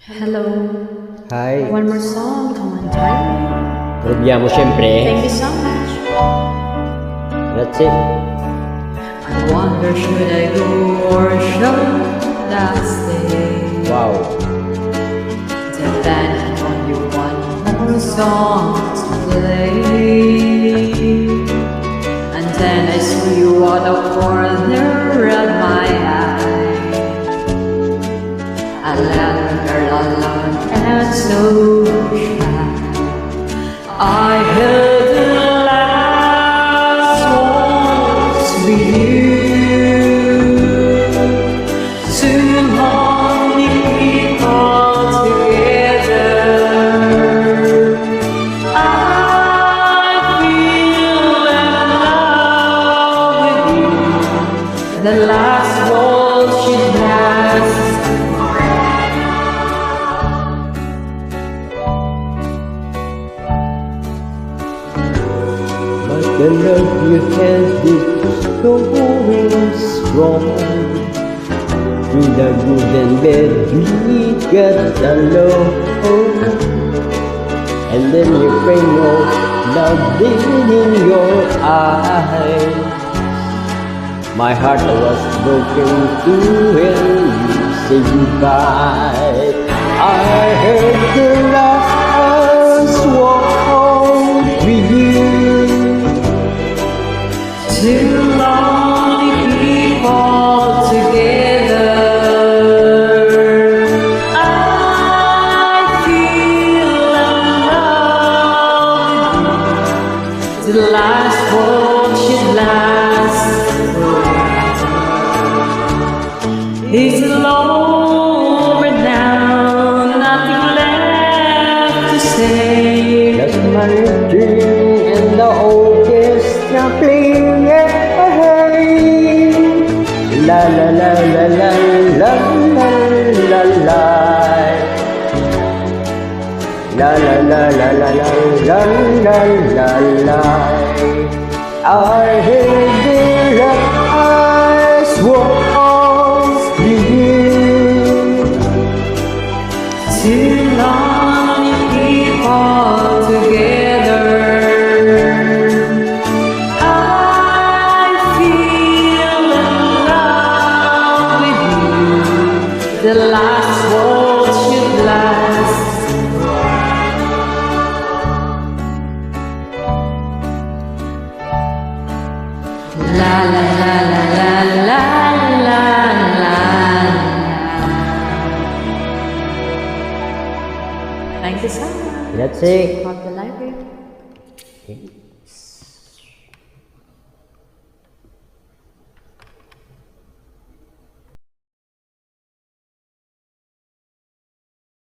Hello. Hi. One more song, come on, time. Proviamo sempre. Thank you so much. That's it. I wonder should I go or should I stay? Wow. Depending on you, one more song to play. And then I saw you out of corner of my eye. I left her alone and so shy. I heard the last words with you. Too many people together. I feel in love with you. The last words should last. But the love you had is going strong. Through the good and bad, we got along. And then you bring your love in your eyes. My heart was broken too when you say goodbye. I heard the last word with you. Too lonely people together. I feel in love with you. The last word should last forever. It's over now, nothing left to say. Just my dream and the orchestra playing. La la la la la la la la la. La la la la la la la la la. I heard the last words with you. Too lonely people together. I feel in love with you. The last word should last. La la la la la la la la. Thank you so much. That's it. From the library. Okay.